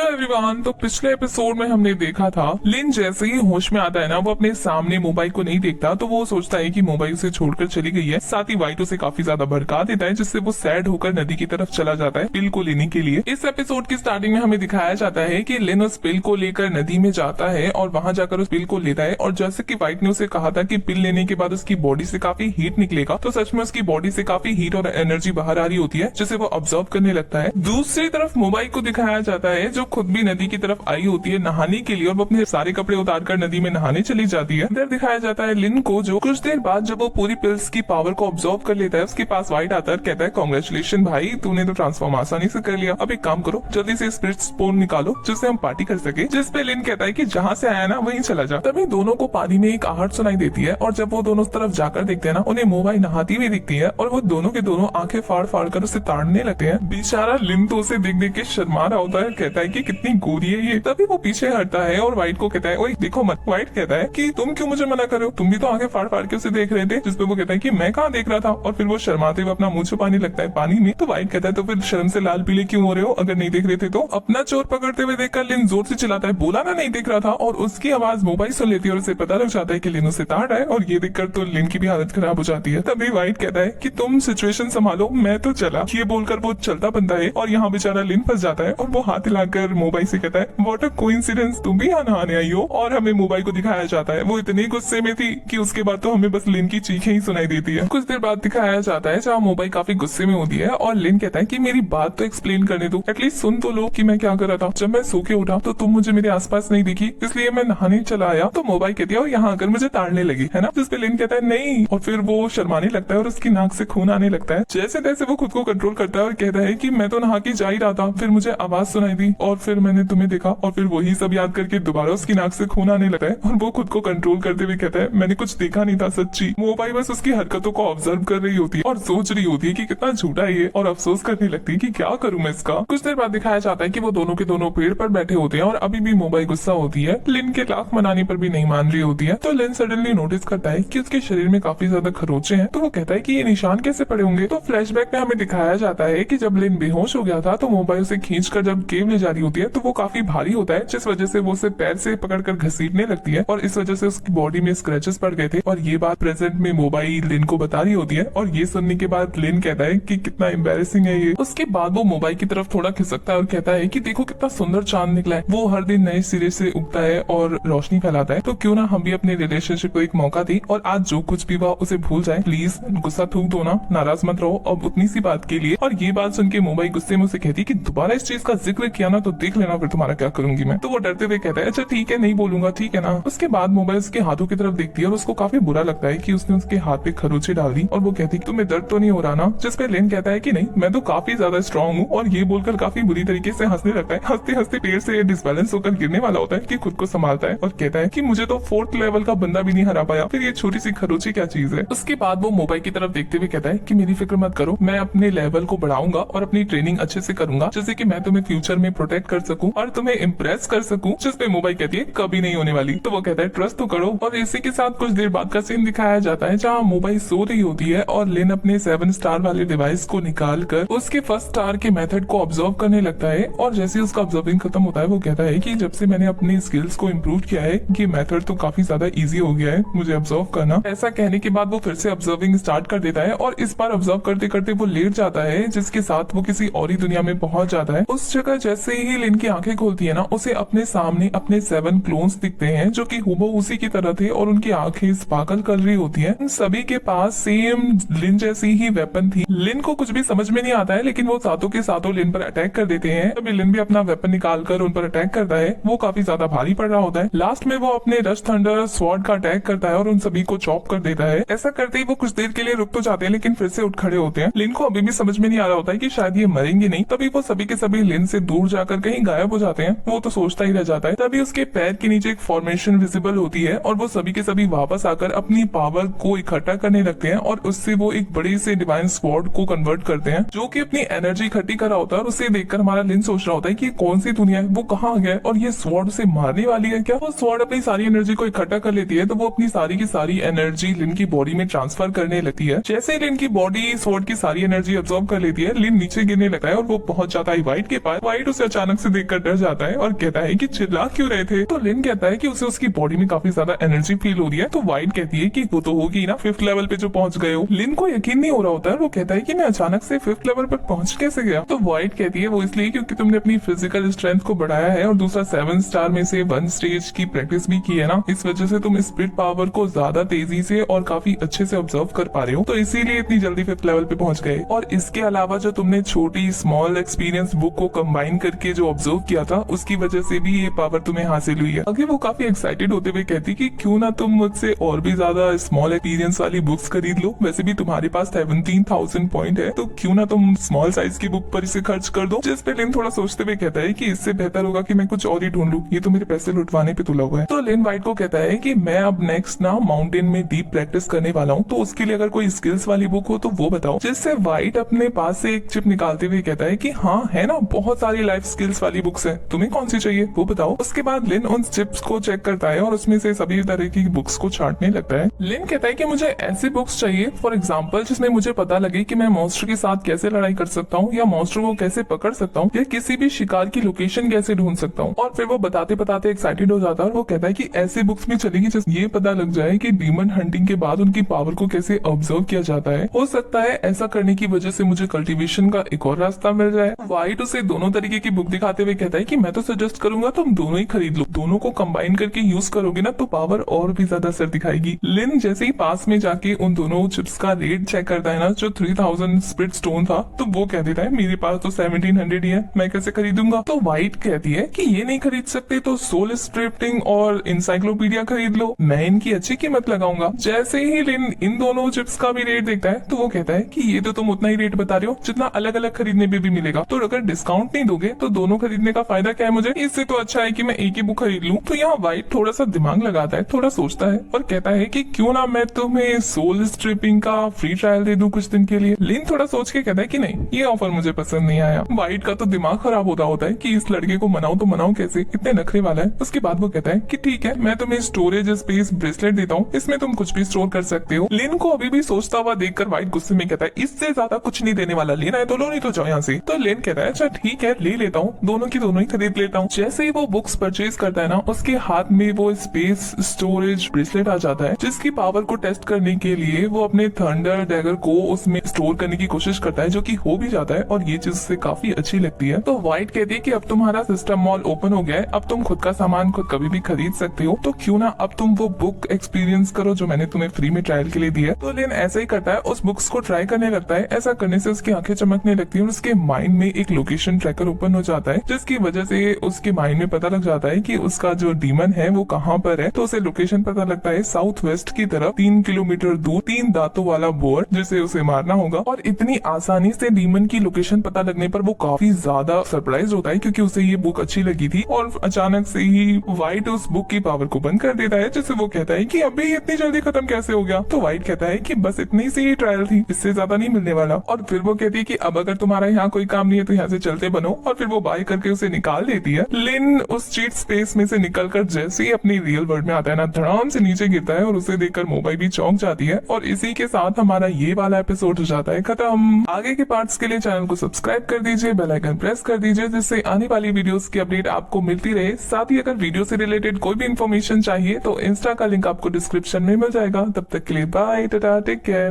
Hello everyone. तो पिछले episode में हमने देखा था लिन जैसे ही होश में आता है ना, वो अपने सामने मोबाइल को नहीं देखता, तो वो सोचता है कि मोबाइल उसे छोड़कर चली गई है। साथ ही वाइट उसे काफी ज्यादा भड़का देता है, जिससे वो सैड होकर नदी की तरफ चला जाता है पिल को लेने के लिए। इस एपिसोड की स्टार्टिंग में हमें दिखाया जाता है कि लिन उस पिल को लेकर नदी में जाता है और वहां जाकर उस पिल को लेता है। और जैसे कि वाइट ने उसे कहा था कि पिल लेने के बाद उसकी बॉडी से काफी हीट निकलेगा, तो सच में उसकी बॉडी से काफी हीट और एनर्जी बाहर आ रही होती है, जिसे वो ऑब्जर्व करने लगता है। दूसरी तरफ मोबाइल को दिखाया जाता है, जो खुद भी नदी की तरफ आई होती है नहाने के लिए, और वो अपने सारे कपड़े उतारकर नदी में नहाने चली जाती है। इधर दिखाया जाता है लिन को, जो कुछ देर बाद जब वो पूरी पिल्स की पावर को ऑब्जर्व कर लेता है, उसके पास वाइट आता है, कहता है कांग्रेचुलेशन भाई, तूने तो ट्रांसफॉर्म आसानी से कर लिया। अब एक काम करो, जल्दी से स्पिरिट स्पून निकालो जिससे हम पार्टी कर सके। जिस पे लिन कहता है कि जहाँ से आया ना वहीं चला जा। तभी दोनों को पानी में एक आहट सुनाई देती है, और जब वो दोनों तरफ जाकर देखते हैं ना, उन्हें मोबाइल नहाती हुई दिखती है, और वो दोनों के दोनों आंखें फाड़ फाड़ कर उसे ताड़ने लगते हैं। बेचारा लिन तो उसे देख देख के शर्मा रहा होता है, कहता है कि कितनी गोरी है ये। तभी वो पीछे हटता है और व्हाइट को कहता है, ओए देखो मत। व्हाइट कहता है कि तुम क्यों मुझे मना कर रहे हो, तुम भी तो आगे फाड़ फाड़ के उसे देख रहे थे। जिसपे वो कहता है कि मैं कहाँ देख रहा था, और फिर वो शर्माते हुए अपना मुंह छुपाने लगता है पानी में। तो व्हाइट कहता है तो फिर शर्म से लाल पीले क्यों हो रहे हो, अगर नहीं देख रहे थे तो। अपना चोर पकड़ते हुए देखकर लिन जोर से चिल्लाता है, बोला ना नहीं देख रहा था। और उसकी आवाज मोबाइल सुन लेती है और उसे पता लग जाता है कि लिन उसे ताड़ रहा है, और ये देखकर तो लिन की भी हालत खराब हो जाती है। तभी व्हाइट कहता है कि तुम सिचुएशन संभालो, मैं तो चला। ये बोलकर वो चलता बनता है, और यहाँ बेचारा लिन फंस जाता है, और वो हाथ हिलाकर मोबाइल से कहता है, व्हाट अ कोइंसिडेंस, तुम भी यहाँ नहाने आई हो। और हमें मोबाइल को दिखाया जाता है, वो इतनी गुस्से में थी कि उसके बाद तो हमें बस लिन की चीखें ही सुनाई देती है। कुछ देर बाद दिखाया जाता है जहाँ मोबाइल काफी गुस्से में होती है, और लिन कहता है कि मेरी बात तो एक्सप्लेन करने दो, एटलीस्ट सुन तो लो कि मैं क्या कर रहा था। जब मैं सो के उठा तो तुम मुझे मेरे आसपास नहीं दिखी, इसलिए मैं नहाने चला आया। तो मोबाइल कहती है, और यहाँ आकर मुझे ताड़ने लगी, है ना। जिसपे लिन कहता है नहीं, और फिर वो शर्माने लगता है और उसकी नाक से खून आने लगता है। जैसे तैसे वो खुद को कंट्रोल करता है और कहता है कि मैं तो नहा के जा ही रहा था, फिर मुझे आवाज सुनाई दी और फिर मैंने तुम्हें देखा। और फिर वही सब याद करके दोबारा उसकी नाक से खून आने लगता है, और वो खुद को कंट्रोल करते हुए कहता है, मैंने कुछ देखा नहीं था सच्ची। मोबाइल बस उसकी हरकतों को ऑब्जर्व कर रही होती है और सोच रही होती है कि कितना झूठा है ये, और अफसोस करने लगती है कि क्या करूं मैं इसका। कुछ देर बाद दिखाया जाता है कि वो दोनों के दोनों पेड़ पर बैठे होते हैं, और अभी भी मोबाइल गुस्सा होती है। लिन के लाख मनाने पर भी नहीं मान रही होती है। तो लिन सडनली नोटिस करता है कि उसके शरीर में काफी ज्यादा खरोचे हैं। तो वो कहता है कि ये निशान कैसे पड़े होंगे। तो फ्लैशबैक में हमें दिखाया जाता है कि जब लिन बेहोश हो गया था, तो मोबाइल से खींचकर जब केव ले जा रही होती है, तो वो काफी भारी होता है, जिस वजह से वो उसे पैर से पकड़कर घसीटने लगती है, और इस वजह से उसकी बॉडी में स्क्रैचेस पड़ गए थे। और ये बात प्रेजेंट में मोबाइल लिन को बता रही होती है, और ये सुनने के बाद लिन कहता है कि कितना एम्बैरेसिंग है ये। उसके बाद वो मोबाइल की तरफ थोड़ा खिसकता है और कहता है कि देखो कितना सुंदर चांद निकला है, वो हर दिन नए सिरे से उगता है और रोशनी फैलाता है, तो क्यों ना हम भी अपने रिलेशनशिप को एक मौका दें, और आज जो कुछ भी हुआ उसे भूल जाए। प्लीज गुस्सा थूक दो ना, नाराज मत रहो अब उतनी सी बात के लिए। और ये बात सुन के मोबाइल गुस्से में उसे कहती है कि दोबारा इस चीज का जिक्र किया ना तो देख लेना फिर तुम्हारा क्या करूंगी मैं। तो वो डरते हुए कहता है, अच्छा ठीक है नहीं बोलूंगा, ठीक है ना। उसके बाद मोबाइल उसके हाथों की तरफ देखती है, और उसको काफी बुरा लगता है कि उसने उसके हाथ पे खरोचे डाल दी, और वो कहती है तुम्हें दर्द तो नहीं हो रहा ना। जिसपे लिन कहता है कि नहीं, मैं तो काफी ज्यादा स्ट्रॉन्ग हूँ। और ये बोलकर काफी बुरी तरीके से हंसने लगता है। हंसते हंसते पेड़ से डिसबैलेंस होकर गिरने वाला होता है कि खुद को संभालता है, और कहता है कि मुझे तो 4th लेवल का बंदा भी नहीं हरा पाया, फिर ये छोटी सी खरोची क्या चीज है। उसके बाद वो मोबाइल की तरफ देखते हुए कहता है कि मेरी फिक्र मत करो, मैं अपने लेवल को बढ़ाऊंगा और अपनी ट्रेनिंग अच्छे से करूंगा, जैसे कि मैं तुम्हें फ्यूचर में प्रोटेक्ट कर सकूं और तुम्हें इम्प्रेस कर सकूं। जिसपे मोबाइल कहती है कभी नहीं होने वाली। तो वो कहता है ट्रस्ट तो करो। और इसी के साथ कुछ देर बाद का सीन दिखाया जाता है, जहाँ मोबाइल सो रही होती है, और लिन अपने 7 स्टार वाले डिवाइस को निकाल कर उसके 1st स्टार के मेथड को ऑब्जर्व करने लगता है। और जैसे ही उसका ऑब्जर्विंग खत्म होता है, वो कहता है कि जब से मैंने अपनी स्किल्स को इम्प्रूव किया है, ये मेथड तो काफी ज्यादा इजी हो गया है मुझे ऑब्जर्व करना। ऐसा कहने के बाद वो फिर से ऑब्जर्विंग स्टार्ट कर देता है, और इस बार ऑब्जर्व करते करते वो लेट जाता है, जिसके साथ वो किसी और ही दुनिया में पहुंच जाता है। उस जगह जैसे ही लिन की आंखें खोलती है ना, उसे अपने सामने अपने 7 क्लोन्स दिखते हैं, जो कि हूबहू उसी की तरह थे, और उनकी आंखें स्पार्कल कर रही होती हैं। सभी के पास सेम लिन जैसी ही वेपन थी। लिन को कुछ भी समझ में नहीं आता है, लेकिन वो सातों के सातों लिन पर अटैक कर देते हैं। तभी लिन भी अपना वेपन निकालकर उन पर अटैक करता है। वो काफी ज्यादा भारी पड़ रहा होता है। लास्ट में वो अपने रश थंडर स्वॉर्ड का अटैक करता है और उन सभी को चॉप कर देता है। ऐसा करते ही वो कुछ देर के लिए रुक तो जाते हैं, लेकिन फिर से उठ खड़े होते हैं। लिन को अभी भी समझ में नहीं आ रहा होता है कि शायद ये मरेंगे नहीं। तभी वो सभी के सभी लिन से दूर जाकर कहीं गायब हो जाते हैं। वो तो सोचता ही रह जाता है। तभी उसके पैर के नीचे एक फॉर्मेशन विजिबल होती है, और वो सभी के सभी वापस आकर अपनी पावर को इकट्ठा करने लगते हैं, और उससे वो एक बड़े से डिवाइन स्वॉर्ड को कन्वर्ट करते हैं, जो कि अपनी एनर्जी इकट्ठी कर रहा होता है। और उसे देखकर हमारा लिन सोच रहा होता है कि कौन सी दुनिया है, वो कहाँ गया, और ये स्वॉर्ड उसे मारने वाली है क्या। वो स्वॉर्ड अपनी सारी एनर्जी को इकट्ठा कर लेती है, तो वो अपनी सारी की सारी एनर्जी लिन की बॉडी में ट्रांसफर करने लगती है। जैसे ही लिन की बॉडी स्वॉर्ड की सारी एनर्जी अब्सॉर्ब कर लेती है, लिन नीचे गिरने लगता है, और वो पहुंच जाता है व्हाइट के पास। व्हाइट उसे अचानक अचानक से देखकर डर जाता है और कहता है कि चिल्ला क्यों रहे थे। तो लिन कहता है कि उसे उसकी बॉडी में काफी ज्यादा एनर्जी फील हो रही है। तो वाइट कहती है कि वो तो होगी ना 5th लेवल पे जो पहुंच गए हो। लिन को यकीन नहीं हो रहा होता है, वो कहता है कि मैं अचानक से 5th लेवल पर पहुंच कैसे गया। तो वाइट कहती है वो इसलिए क्योंकि तुमने अपनी फिजिकल स्ट्रेंथ को बढ़ाया है और दूसरा 7 स्टार में से 1 स्टेज की प्रैक्टिस भी की है ना, इस वजह से तुम स्पिरिट पावर को ज्यादा तेजी से और काफी अच्छे से ऑब्जर्व कर पा रहे हो, तो इसीलिए इतनी जल्दी 5th लेवल पे पहुंच गए। और इसके अलावा जो तुमने छोटी स्मॉल एक्सपीरियंस बुक को कंबाइन करके जो ऑब्जर्व किया था, उसकी वजह से भी ये पावर तुम्हें हासिल हुई है। आगे वो काफी एक्साइटेड होते हुए कहती कि क्यों ना तुम मुझसे और भी ज्यादा स्मॉल एक्सपीरियंस वाली बुक्स खरीद लो, वैसे भी तुम्हारे पास 17,000 पॉइंट है, तो क्यों ना तुम स्मॉल साइज की बुक पर इसे खर्च कर दो। जिस पे लिन थोड़ा सोचते हुए कहता है कि इससे बेहतर होगा कि मैं कुछ और ही ढूंढ लूं, ये तो मेरे पैसे लुटवाने पे तुला हुआ है। तो लिन वाइट को कहता है कि मैं अब नेक्स्ट ना माउंटेन में डीप प्रैक्टिस करने वाला हूँ, तो उसके लिए अगर कोई स्किल्स वाली बुक हो तो वो बताओ। जिससे वाइट अपने पास से एक चिप निकालते हुए कहता है कि हाँ है ना, बहुत सारी लाइफ स्किल्स वाली बुक्स है, तुम्हें कौन सी चाहिए वो बताओ। उसके बाद लिन उन चिप्स को चेक करता है और उसमें से सभी तरह की बुक्स को छांटने लगता है। लिन कहता है कि मुझे ऐसी बुक्स चाहिए फॉर एग्जाम्पल जिसमें मुझे पता लगे कि मैं मॉन्स्टर के साथ कैसे लड़ाई कर सकता हूँ, या मॉन्स्टर को कैसे पकड़ सकता हूँ, या किसी भी शिकार की लोकेशन कैसे ढूंढ सकता हूँ। और फिर वो बताते बताते एक्साइटेड हो जाता है और वो कहता है कि ऐसी बुक्स भी चलेगी जिसमें ये पता लग जाए कि डीमन हंटिंग के बाद उनकी पावर को कैसे ऑब्जर्व किया जाता है। हो सकता है ऐसा करने की वजह से मुझे कल्टीवेशन का एक और रास्ता मिल जाए। वाइट उसे दोनों तरीके की बुक दिखाते हुए कहता है कि मैं तो सजेस्ट करूंगा तुम दोनों ही खरीद लो, दोनों को कंबाइन करके यूज करोगे ना तो पावर और भी ज्यादा असर दिखाएगी। लिन जैसे ही पास में जाके उन दोनों चिप्स का रेट चेक करता है ना, जो 3000 स्पिरिट स्टोन था, तो वो कह देता है मेरे पास तो 1700 ही है, मैं कैसे खरीदूंगा। तो वाइट कहती है कि ये नहीं खरीद सकते तो सोल स्क्रिप्टिंग और इंसाइक्लोपीडिया खरीद लो, मैं इनकी अच्छी कीमत लगाऊंगा। जैसे ही लिन इन दोनों चिप्स का भी रेट देखता है तो वो कहता है कि ये तो तुम उतना ही रेट बता रहे हो जितना अलग अलग खरीदने पे भी मिलेगा, तो अगर डिस्काउंट नहीं दोगे तो दोनों खरीदने का फायदा क्या है मुझे, इससे तो अच्छा है कि मैं एक ही बुक खरीद लूं। तो यहाँ वाइट थोड़ा सा दिमाग लगाता है, थोड़ा सोचता है और कहता है कि क्यों ना मैं तुम्हें सोल स्ट्रिपिंग का फ्री ट्रायल दे दूं कुछ दिन के लिए। लिन थोड़ा सोच के कहता है कि नहीं, ये ऑफर मुझे पसंद नहीं आया। वाइट का तो दिमाग खराब होता है कि इस लड़के को मनाऊं तो मनाऊं कैसे, इतने नखरे वाला है। उसके बाद वो कहता है कि ठीक है, मैं तुम्हें स्टोरेज स्पेस ब्रेसलेट देता हूँ, इसमें तुम कुछ भी स्टोर कर सकते हो। लिन को अभी भी सोचता हुआ देखकर वाइट गुस्से में कहता है इससे ज्यादा कुछ नहीं देने वाला, लेना है तो लो, नहीं तो जाओ यहाँ से। तो लिन कहता है अच्छा ठीक है, ले लेता हूँ, दोनों की दोनों ही खरीद लेता हूँ। जैसे ही वो बुक्स परचेज करता है ना, उसके हाथ में वो स्पेस स्टोरेज ब्रेसलेट आ जाता है, जिसकी पावर को टेस्ट करने के लिए वो अपने थंडर डैगर को उसमें स्टोर करने की कोशिश करता है, जो कि हो भी जाता है और ये चीज से काफी अच्छी लगती है। तो वाइट कहती है कि अब तुम्हारा सिस्टम मॉल ओपन हो गया है, अब तुम खुद का सामान खुद कभी भी खरीद सकते हो, तो क्यों ना अब तुम वो बुक एक्सपीरियंस करो जो मैंने तुम्हें फ्री में ट्रायल के लिए दी है। तो लिन ऐसा ही करता है, उस बुक्स को ट्राई करने लगता है। ऐसा करने से उसकी आंखें चमकने लगती है और उसके माइंड में एक लोकेशन ट्रैकर ओपन हो जाता है, जिसकी वजह से उसके माइंड में पता लग जाता है कि उसका जो डीमन है वो कहाँ पर है। तो उसे लोकेशन पता लगता है साउथ वेस्ट की तरफ 3 किलोमीटर दूर 3 दांतों वाला बोर, जिसे उसे मारना होगा। और इतनी आसानी से डीमन की लोकेशन पता लगने पर वो काफी ज्यादा सरप्राइज होता है, क्योंकि उसे ये बुक अच्छी लगी थी। और अचानक से ही वाइट उस बुक की पावर को बंद कर देता है, जिससे वो कहता है कि अभी इतनी जल्दी खत्म कैसे हो गया। तो वाइट कहता है कि बस इतनी सी ही ट्रायल थी, इससे ज्यादा नहीं मिलने वाला। और फिर वो कहती है कि अब अगर तुम्हारा यहाँ कोई काम नहीं है तो यहाँ से चलते बनो। और फिर वो बाय करके उसे निकाल देती है। लिन उस चीट स्पेस में से निकलकर जैसे ही अपनी रियल वर्ल्ड में आता है ना, धड़ाम से नीचे गिरता है और उसे देखकर मोबाइल भी चौंक जाती है। और इसी के साथ हमारा ये वाला एपिसोड हो जाता है खत्म। आगे के पार्ट्स के लिए चैनल को सब्सक्राइब कर दीजिए, बेल आइकन प्रेस कर दीजिए, जिससे आने वाली वीडियोस की अपडेट आपको मिलती रहे। साथ ही अगर वीडियो से रिलेटेड कोई भी इन्फॉर्मेशन चाहिए तो इंस्टा का लिंक आपको डिस्क्रिप्शन में मिल जाएगा। तब तक के लिए बाय, टाटा, टेक केयर।